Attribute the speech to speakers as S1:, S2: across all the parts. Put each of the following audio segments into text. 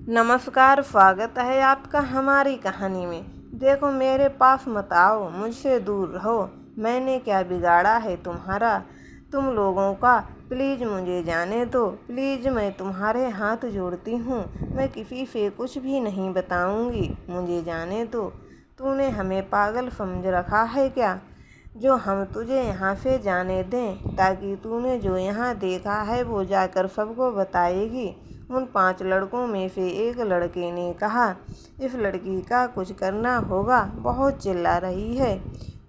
S1: नमस्कार, स्वागत है आपका हमारी कहानी में। देखो, मेरे पास मत आओ, मुझसे दूर रहो। मैंने क्या बिगाड़ा है तुम्हारा, तुम लोगों का। प्लीज़ मुझे जाने दो, प्लीज़, मैं तुम्हारे हाथ जोड़ती हूँ। मैं किसी से कुछ भी नहीं बताऊँगी, मुझे जाने दो। तूने हमें पागल समझ रखा है क्या, जो हम तुझे यहाँ से जाने दें, ताकि तूने जो यहाँ देखा है वो जाकर सबको बताएगी। उन 5 लड़कों में से एक लड़के ने कहा, इस लड़की का कुछ करना होगा, बहुत चिल्ला रही है।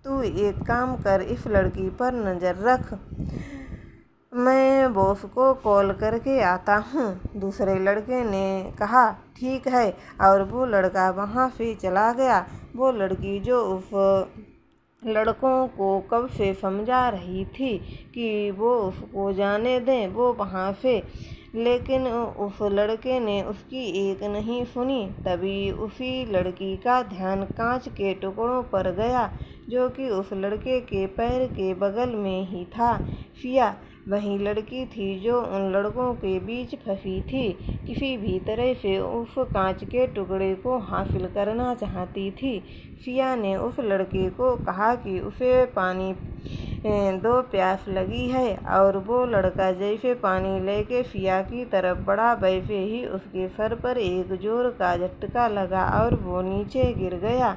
S1: तू एक काम कर, इस लड़की पर नज़र रख, मैं बॉस को कॉल करके आता हूँ। दूसरे लड़के ने कहा, ठीक है, और वो लड़का वहाँ से चला गया। वो लड़की जो उस लड़कों को कब से समझा रही थी कि वो उसको जाने दें, वो वहाँ से, लेकिन उस लड़के ने उसकी एक नहीं सुनी। तभी उसी लड़की का ध्यान कांच के टुकड़ों पर गया, जो कि उस लड़के के पैर के बगल में ही था। फिया वही लड़की थी जो उन लड़कों के बीच फंसी थी, किसी भी तरह से उस कांच के टुकड़े को हासिल करना चाहती थी। फिया ने उस लड़के को कहा कि उसे पानी दो, प्यास लगी है, और वो लड़का जैसे पानी लेके फिया की तरफ बढ़ा, वैसे ही उसके सर पर एक जोर का झटका लगा और वो नीचे गिर गया।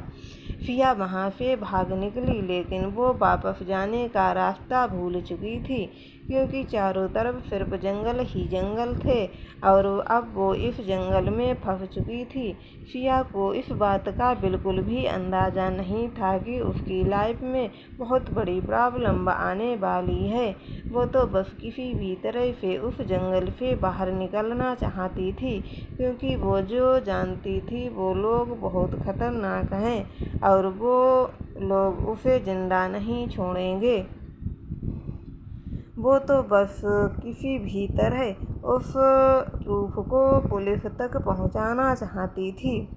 S1: फिया वहाँ से भाग निकली, लेकिन वो वापस जाने का रास्ता भूल चुकी थी, क्योंकि चारों तरफ सिर्फ जंगल ही जंगल थे और अब वो इस जंगल में फंस चुकी थी। फिया को इस बात का बिल्कुल भी अंदाज़ा नहीं था कि उसकी लाइफ में बहुत बड़ी प्रॉब्लम आने वाली है। वो तो बस किसी भी तरह से उस जंगल से बाहर निकलना चाहती थी, क्योंकि वो जो जानती थी वो लोग बहुत खतरनाक हैं और वो लोग उसे जिंदा नहीं छोड़ेंगे। वो तो बस किसी भी तरह उस प्रूफ को पुलिस तक पहुंचाना चाहती थी,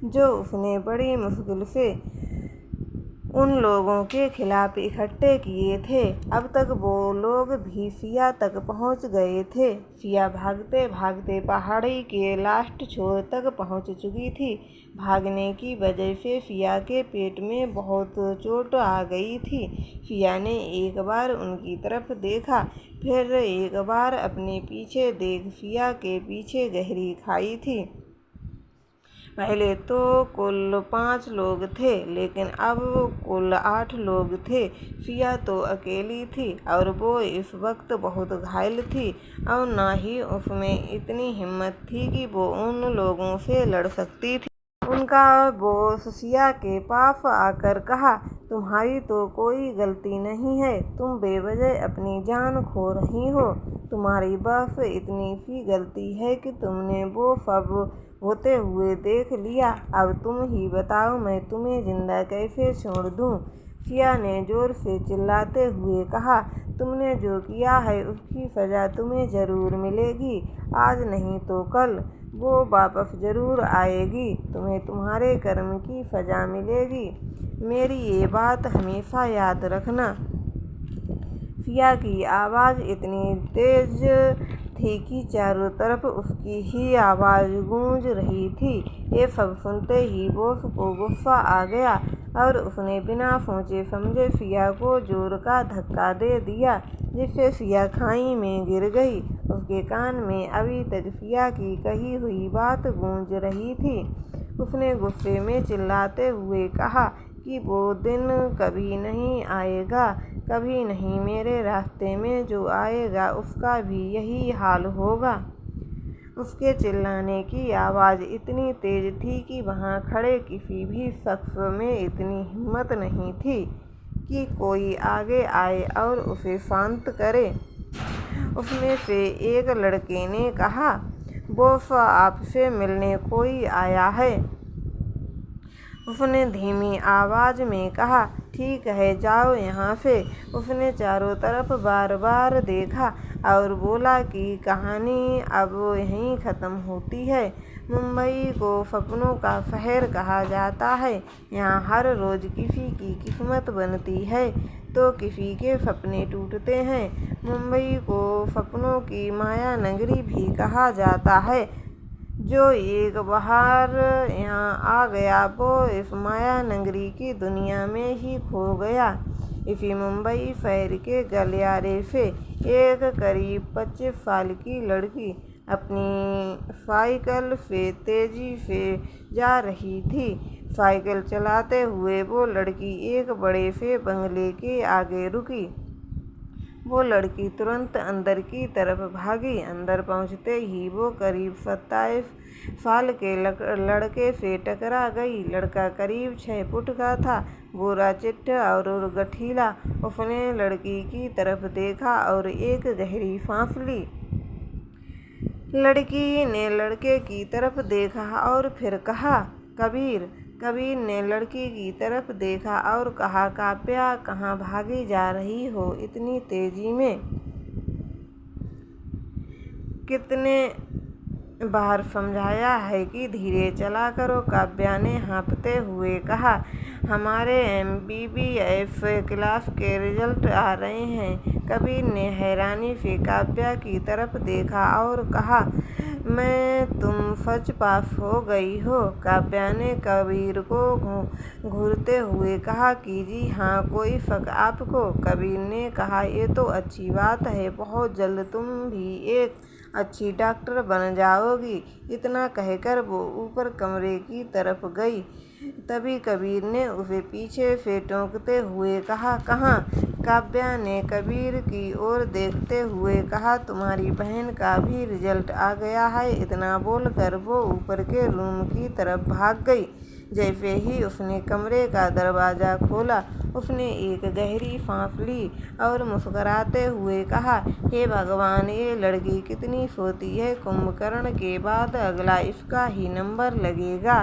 S1: जो उसने बड़ी मुश्किल से उन लोगों के खिलाफ इकट्ठे किए थे। अब तक वो लोग भी फिया तक पहुंच गए थे। फिया भागते भागते पहाड़ी के लास्ट छोर तक पहुंच चुकी थी। भागने की वजह से फिया के पेट में बहुत चोट आ गई थी। फिया ने एक बार उनकी तरफ देखा, फिर एक बार अपने पीछे देख। फिया के पीछे गहरी खाई थी। पहले तो कुल 5 लोग थे, लेकिन अब कुल 8 लोग थे। फिया तो अकेली थी और वो इस वक्त बहुत घायल थी, और ना ही उसमें इतनी हिम्मत थी कि वो उन लोगों से लड़ सकती थी। उनका बॉस फिया के पास आकर कहा, तुम्हारी तो कोई गलती नहीं है, तुम बेवजह अपनी जान खो रही हो। तुम्हारी बस इतनी सी गलती है कि तुमने वो सब होते हुए देख लिया। अब तुम ही बताओ, मैं तुम्हें जिंदा कैसे छोड़ दूँ। फिया ने जोर से चिल्लाते हुए कहा, तुमने जो किया है उसकी सज़ा तुम्हें ज़रूर मिलेगी। आज नहीं तो कल वो वापस ज़रूर आएगी, तुम्हें तुम्हारे कर्म की सज़ा मिलेगी। मेरी ये बात हमेशा याद रखना। फिया की आवाज़ इतनी तेज थी कि चारों तरफ उसकी ही आवाज़ गूंज रही थी। ये सब सुनते ही बॉस को गुस्सा आ गया और उसने बिना सोचे समझे फिया को जोर का धक्का दे दिया, जिससे फिया खाई में गिर गई। उसके कान में अभी तक फिया की कही हुई बात गूंज रही थी। उसने गुस्से में चिल्लाते हुए कहा कि वो दिन कभी नहीं आएगा, कभी नहीं। मेरे रास्ते में जो आएगा उसका भी यही हाल होगा। उसके चिल्लाने की आवाज़ इतनी तेज थी कि वहाँ खड़े किसी भी शख्स में इतनी हिम्मत नहीं थी कि कोई आगे आए और उसे शांत करे। उसमें से एक लड़के ने कहा, बॉस, आपसे मिलने कोई आया है। उसने धीमी आवाज़ में कहा, ठीक है, जाओ यहाँ से। उसने चारों तरफ बार बार देखा और बोला कि कहानी अब यहीं ख़त्म होती है। मुंबई को सपनों का शहर कहा जाता है। यहाँ हर रोज़ किसी की किस्मत बनती है तो किसी के सपने टूटते हैं। मुंबई को सपनों की माया नगरी भी कहा जाता है, जो एक बाहर यहाँ आ गया वो इस माया नगरी की दुनिया में ही खो गया। इसी मुंबई शहर के गलियारे से एक करीब 25 साल की लड़की अपनी साइकिल से तेजी से जा रही थी। साइकिल चलाते हुए वो लड़की एक बड़े से बंगले के आगे रुकी। वो लड़की तुरंत अंदर की तरफ भागी। अंदर पहुंचते ही वो करीब 27 साल के लड़के से टकरा गई। लड़का करीब 6 फुट का था, गोरा चिट्टा और गठीला। उसने लड़की की तरफ देखा और एक गहरी सांस ली। लड़की ने लड़के की तरफ देखा और फिर कहा, कबीर। कबीर ने लड़की की तरफ देखा और कहा, काव्या, कहाँ भागी जा रही हो इतनी तेजी में? कितने बार समझाया है कि धीरे चला करो, काव्या ने हाँफते हुए कहा। हमारे MBBS क्लास के रिजल्ट आ रहे हैं। कबीर ने हैरानी से काव्या की तरफ देखा और कहा, मैं तुम सच पास हो गई हो? काव्या ने कबीर को घूरते हुए कहा कि जी हाँ, कोई शक आपको? कबीर ने कहा, ये तो अच्छी बात है, बहुत जल्द तुम भी एक अच्छी डॉक्टर बन जाओगी। इतना कहकर वो ऊपर कमरे की तरफ गई। तभी कबीर ने उसे पीछे से टोकते हुए कहा, कहाँ? काव्या ने कबीर की ओर देखते हुए कहा, तुम्हारी बहन का भी रिजल्ट आ गया है। इतना बोलकर वो ऊपर के रूम की तरफ भाग गई। जैसे ही उसने कमरे का दरवाज़ा खोला, उसने एक गहरी सांस ली और मुस्कुराते हुए कहा, हे भगवान, ये लड़की कितनी सोती है। कुंभकर्ण के बाद अगला इसका ही नंबर लगेगा।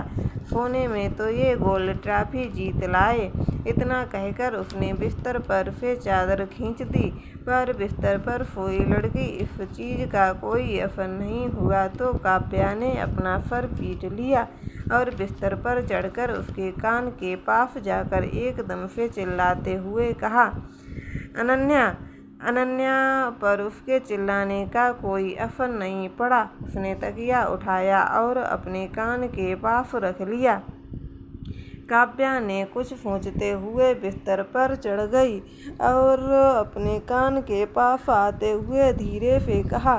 S1: सोने में तो ये गोल्ड ट्रॉफी जीत लाए। इतना कहकर उसने बिस्तर पर से चादर खींच दी। पर बिस्तर पर सोई लड़की इस चीज़ का कोई असर नहीं हुआ तो काव्या ने अपना सर पीट लिया और बिस्तर पर चढ़कर उसके कान के पास जाकर एकदम से चिल्लाते हुए कहा, अनन्या। अनन्या पर उसके चिल्लाने का कोई असर नहीं पड़ा। उसने तकिया उठाया और अपने कान के पास रख लिया। काव्या ने कुछ सोचते हुए बिस्तर पर चढ़ गई और अपने कान के पास आते हुए धीरे से कहा,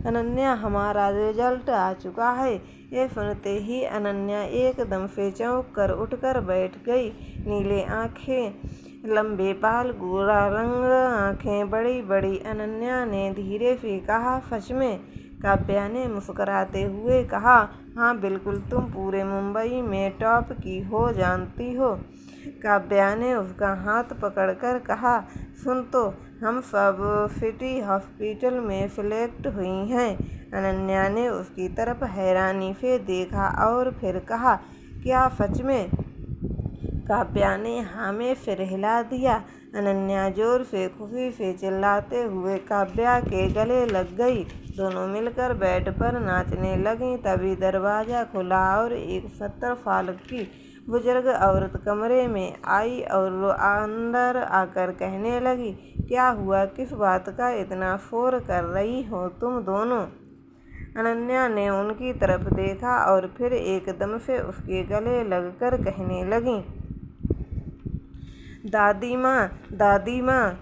S1: अनन्या, हमारा रिजल्ट आ चुका है। ये सुनते ही अनन्या एकदम से चौंक कर उठकर बैठ गई। नीले आँखें, लंबे बाल, गोरा रंग, आँखें बड़ी बड़ी। अनन्या ने धीरे से कहा, सच में? काव्या ने मुस्कुराते हुए कहा, हाँ बिल्कुल, तुम पूरे मुंबई में टॉप की हो, जानती हो। काव्या ने उसका हाथ पकड़कर कहा, सुन तो, हम सब सिटी हॉस्पिटल में सिलेक्ट हुई हैं। अनन्या ने उसकी तरफ हैरानी से देखा और फिर कहा, क्या सच में? काव्या ने हाँ में सिर हिला दिया। अनन्या जोर से खुशी से चिल्लाते हुए काव्या के गले लग गई। दोनों मिलकर बेड पर नाचने लगीं। तभी दरवाज़ा खुला और एक 70 साल की बुजुर्ग औरत कमरे में आई और अंदर आकर कहने लगी, क्या हुआ? किस बात का इतना शोर कर रही हो तुम दोनों? अनन्या ने उनकी तरफ देखा और फिर एकदम से उसके गले लगकर कहने लगी, दादी माँ, दादी माँ।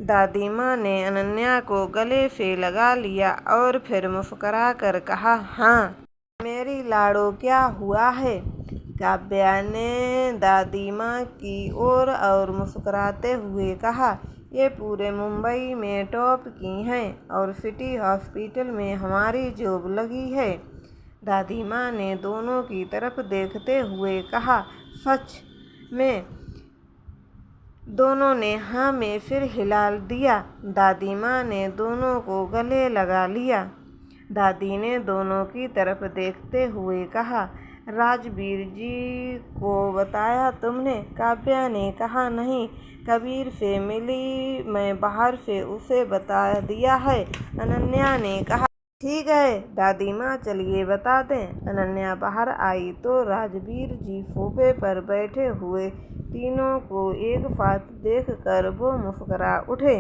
S1: दादी माँ ने अनन्या को गले से लगा लिया और फिर मुस्कुरा कर कहा, हाँ मेरी लाडो, क्या हुआ है? काव्या ने दादी माँ की ओर और मुस्कुराते हुए कहा, ये पूरे मुंबई में टॉप की हैं और सिटी हॉस्पिटल में हमारी जॉब लगी है। दादी माँ ने दोनों की तरफ देखते हुए कहा, सच में? दोनों ने हाँ में सिर हिला दिया। दादी माँ ने दोनों को गले लगा लिया। दादी ने दोनों की तरफ देखते हुए कहा, राजवीर जी को बताया तुमने? काव्या ने कहा, नहीं, कबीर से मिली, मैं बाहर से उसे बता दिया है। अनन्या ने कहा, ठीक है दादी माँ, चलिए बता दें। अनन्या बाहर आई तो राजवीर जी सोफे पर बैठे हुए तीनों को एक साथ देखकर वो मुस्कुरा उठे।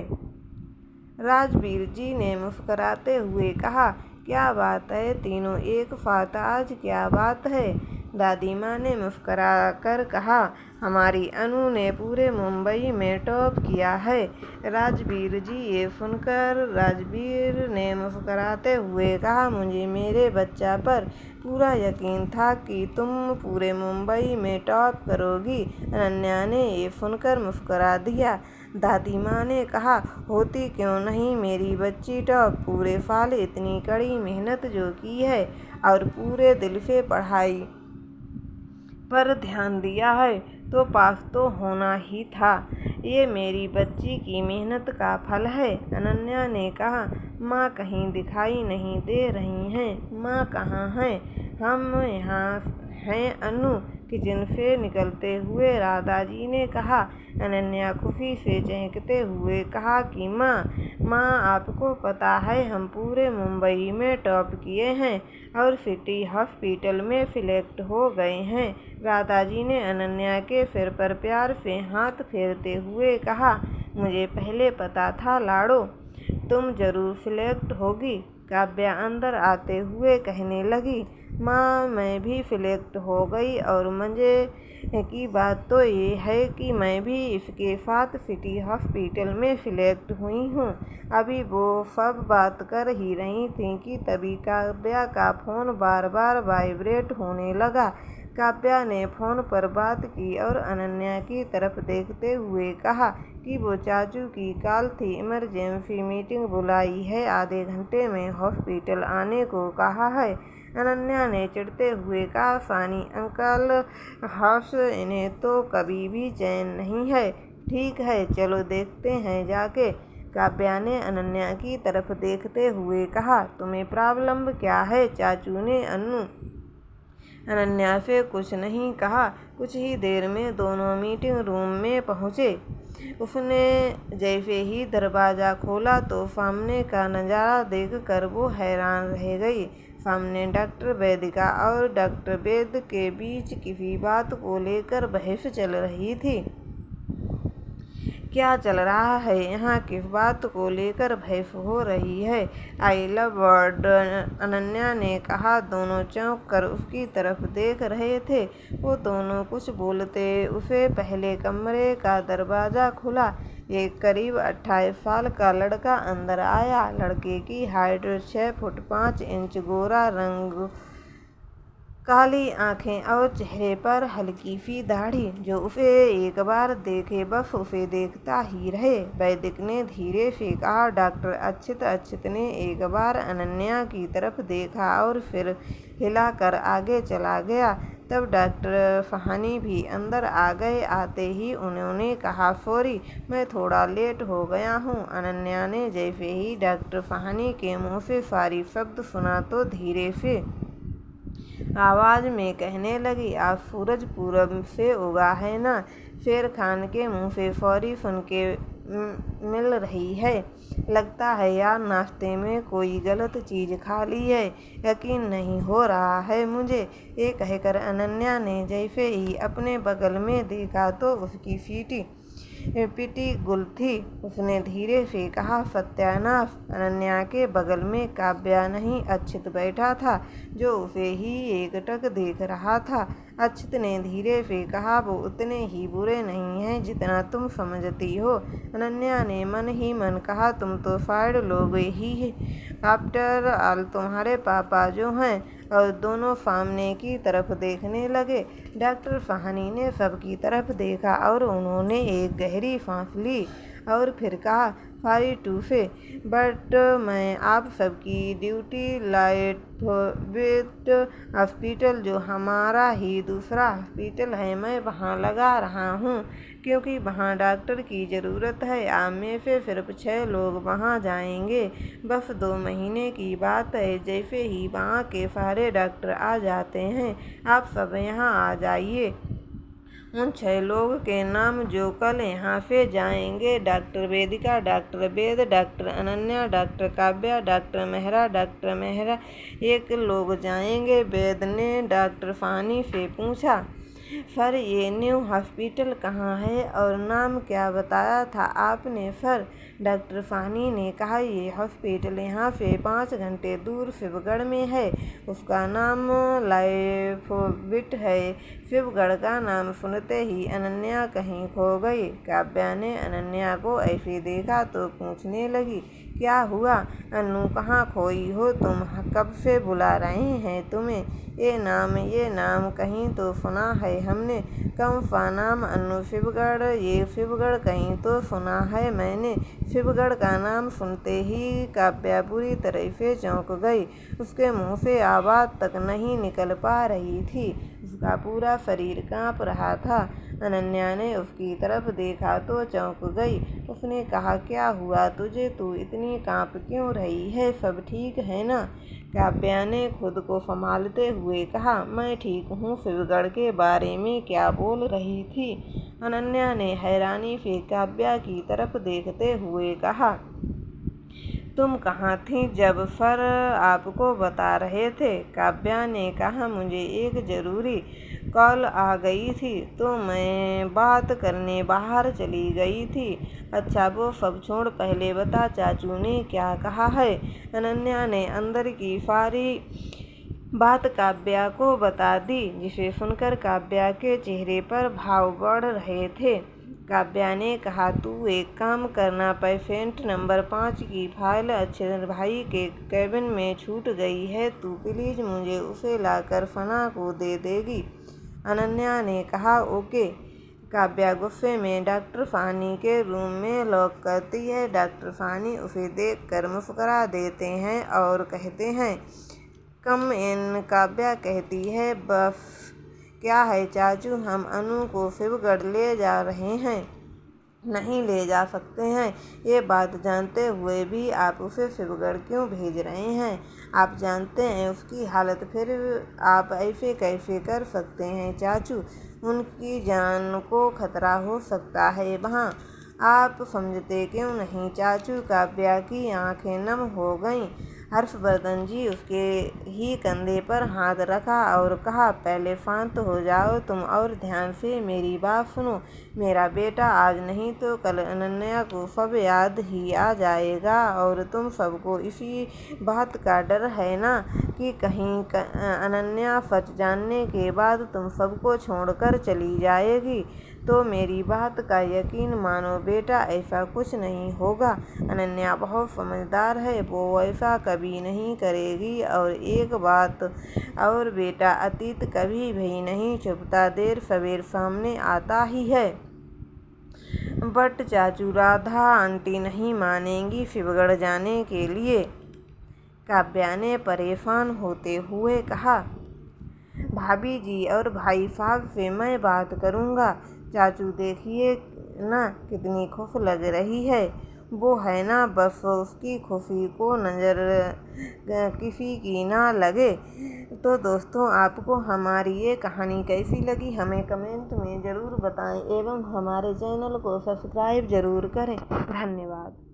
S1: राजवीर जी ने मुस्कुराते हुए कहा क्या बात है तीनों एक साथ, आज क्या बात है? दादी माँ ने मुस्कुरा कर कहा, हमारी अनु ने पूरे मुंबई में टॉप किया है। राजवीर जी, ये सुनकर राजवीर ने मुस्कुराते हुए कहा, मुझे मेरे बच्चा पर पूरा यकीन था कि तुम पूरे मुंबई में टॉप करोगी। अनन्या ने ये सुनकर मुस्कुरा दिया। दादी माँ ने कहा, होती क्यों नहीं मेरी बच्ची टॉप, पूरे साल इतनी कड़ी मेहनत जो की है और पूरे दिल से पढ़ाई पर ध्यान दिया है तो पास तो होना ही था। ये मेरी बच्ची की मेहनत का फल है। अनन्या ने कहा, माँ कहीं दिखाई नहीं दे रही हैं। माँ कहाँ हैं? हम यहाँ हैं अनु, किचन से निकलते हुए राधाजी ने कहा। अनन्या खुशी से चहकते हुए कहा कि माँ आपको पता है हम पूरे मुंबई में टॉप किए हैं और सिटी हॉस्पिटल में सिलेक्ट हो गए हैं। राधाजी ने अनन्या के सिर पर प्यार से हाथ फेरते हुए कहा, मुझे पहले पता था लाडो, तुम जरूर सिलेक्ट होगी। काव्या अंदर आते हुए कहने लगी, माँ मैं भी सिलेक्ट हो गई और मज़े की बात तो ये है कि मैं भी इसके साथ सिटी हॉस्पिटल में सिलेक्ट हुई हूँ। अभी वो सब बात कर ही रही थी कि तभी काव्या का फ़ोन बार बार वाइब्रेट होने लगा। काव्या ने फ़ोन पर बात की और अनन्या की तरफ देखते हुए कहा कि वो चाचू की कॉल थी, इमरजेंसी मीटिंग बुलाई है, आधे घंटे में हॉस्पिटल आने को कहा है। अनन्या ने चिढ़ते हुए कहा, सानी अंकल हॉस, इन्हें तो कभी भी चैन नहीं है। ठीक है चलो देखते हैं जाके। काव्या ने अनन्या की तरफ देखते हुए कहा, तुम्हें प्रॉब्लम क्या है? चाचू ने अनन्या से कुछ नहीं कहा। कुछ ही देर में दोनों मीटिंग रूम में पहुँचे। उसने जैसे ही दरवाज़ा खोला तो सामने का नज़ारा देखकर वो हैरान रह गई। सामने डॉक्टर वेदिका और डॉक्टर वेद के बीच किसी बात को लेकर बहस चल रही थी। क्या चल रहा है यहाँ? किस बात को लेकर बहस हो रही है? आई लव वर्ड, अनन्या ने कहा। दोनों चौंक कर उसकी तरफ देख रहे थे। वो दोनों कुछ बोलते उसे पहले कमरे का दरवाज़ा खुला। एक करीब 28 साल का लड़का अंदर आया। लड़के की हाइट 6 फुट 5 इंच, गोरा रंग, काली आंखें और चेहरे पर हल्की सी दाढ़ी। जो उसे एक बार देखे बस उसे देखता ही रहे। वैदिक ने धीरे से कहा, डॉक्टर अक्षित। अक्षित ने एक बार अनन्या की तरफ देखा और फिर हिलाकर आगे चला गया। तब डॉक्टर फहानी भी अंदर आ गए। आते ही उन्होंने कहा, सॉरी मैं थोड़ा लेट हो गया हूँ। अनन्या ने जैसे ही डॉक्टर फहानी के मुँह से सॉरी शब्द सुना तो धीरे से आवाज़ में कहने लगी, आज सूरज पूरब से उगा है ना? शेर खान के मुंह से सॉरी सुन के मिल रही है। लगता है यार नाश्ते में कोई गलत चीज़ खा ली है, यकीन नहीं हो रहा है मुझे। ये कहकर अनन्या ने जैसे ही अपने बगल में देखा तो उसकी पिटी गुल थी। उसने धीरे से कहा, सत्यानाश। अनन्या के बगल में काव्या नहीं अक्षित बैठा था, जो उसे ही एकटक देख रहा था। अक्षित ने धीरे से कहा, वो उतने ही बुरे नहीं हैं जितना तुम समझती हो। अनन्या ने मन ही मन कहा, तुम तो शायद लोग ही आफ्टर ऑल तुम्हारे पापा जो हैं। और दोनों सामने की तरफ देखने लगे। डॉक्टर फहानी ने सबकी तरफ देखा और उन्होंने एक गहरी सांस ली और फिर कहा, सॉरी टू से, बट मैं आप सबकी ड्यूटी लाइट विद हॉस्पिटल, जो हमारा ही दूसरा हॉस्पिटल है, मैं वहाँ लगा रहा हूँ क्योंकि वहाँ डॉक्टर की ज़रूरत है। आप में से सिर्फ 6 लोग वहाँ जाएंगे। बस 2 महीने की बात है। जैसे ही वहाँ के सारे डॉक्टर आ जाते हैं, आप सब यहाँ आ जाइए। उन 6 लोग के नाम जो कल यहाँ से जाएंगे, doctor Vedika, doctor Ved, doctor Ananya, doctor Kavya, doctor Mehra, एक लोग जाएंगे। वेद ने डॉक्टर फहानी से पूछा, सर ये न्यू हॉस्पिटल कहाँ है और नाम क्या बताया था आपने सर? डॉक्टर फानी ने कहा, ये हॉस्पिटल यहाँ से 5 घंटे दूर शिवगढ़ में है। उसका नाम लाइफबिट है। शिवगढ़ का नाम सुनते ही अनन्या कहीं खो गई। काव्या ने अनन्या को ऐसे देखा तो पूछने लगी, क्या हुआ अन्नू, कहाँ खोई हो तुम? कब से बुला रहे हैं तुम्हें? ये नाम कहीं तो सुना है हमने। कौन सा नाम अन्नू? शिवगढ़। ये शिवगढ़ कहीं तो सुना है मैंने। शिवगढ़ का नाम सुनते ही काव्या बुरी तरह से चौंक गई। उसके मुंह से आवाज़ तक नहीं निकल पा रही थी। उसका पूरा शरीर कांप रहा था। अनन्या ने उसकी तरफ देखा तो चौंक गई। उसने कहा, क्या हुआ तुझे? तू इतनी कांप क्यों रही है? सब ठीक है ना? काव्या ने खुद को संभालते हुए कहा, मैं ठीक हूँ। शिवगढ़ के बारे में क्या बोल रही थी? अनन्या ने हैरानी से काव्या की तरफ देखते हुए कहा, तुम कहाँ थी जब सर आपको बता रहे थे? काव्या ने कहा, मुझे एक ज़रूरी कॉल आ गई थी तो मैं बात करने बाहर चली गई थी। अच्छा वो सब छोड़, पहले बता चाचू ने क्या कहा है? अनन्या ने अंदर की सारी बात काव्या को बता दी, जिसे सुनकर काव्या के चेहरे पर भाव बढ़ रहे थे। काव्या ने कहा, तू एक काम करना, पेशेंट नंबर 5 की फाइल अक्षर भाई के कैबिन में छूट गई है, तू प्लीज़ मुझे उसे लाकर फना को दे देगी? अनन्या ने कहा, ओके। काव्या गुस्से में डॉक्टर फानी के रूम में लॉक करती है। डॉक्टर फानी उसे देखकर मुस्कुरा देते हैं और कहते हैं, कम इन। काव्या कहती है, बस क्या है चाचू, हम अनु को शिवगढ़ ले जा रहे हैं। नहीं ले जा सकते हैं। ये बात जानते हुए भी आप उसे शिवगढ़ क्यों भेज रहे हैं? आप जानते हैं उसकी हालत, फिर आप ऐसे कैसे कर सकते हैं चाचू? उनकी जान को खतरा हो सकता है वहाँ। आप समझते क्यों नहीं चाचू? काव्या की आंखें नम हो गईं। हर्षवर्धन जी उसके ही कंधे पर हाथ रखा और कहा, पहले शांत हो जाओ तुम और ध्यान से मेरी बात सुनो। मेरा बेटा आज नहीं तो कल अनन्या को सब याद ही आ जाएगा और तुम सबको इसी बात का डर है ना कि कहीं अनन्या सच जानने के बाद तुम सबको छोड़कर चली जाएगी। तो मेरी बात का यकीन मानो बेटा, ऐसा कुछ नहीं होगा। अनन्या बहुत समझदार है, वो ऐसा कभी नहीं करेगी। और एक बात और बेटा, अतीत कभी भी नहीं छुपता, देर सवेर सामने आता ही है। बट चाचू, राधा आंटी नहीं मानेंगी शिवगढ़ जाने के लिए। काव्या ने परेशान होते हुए कहा, भाभी जी और भाई साहब से मैं बात करूँगा। चाचू देखिए ना कितनी खुश लग रही है। वो है ना, बस उसकी खुशी को नज़र किसी की ना लगे। तो दोस्तों, आपको हमारी ये कहानी कैसी लगी हमें कमेंट में ज़रूर बताएं एवं हमारे चैनल को सब्सक्राइब ज़रूर करें। धन्यवाद।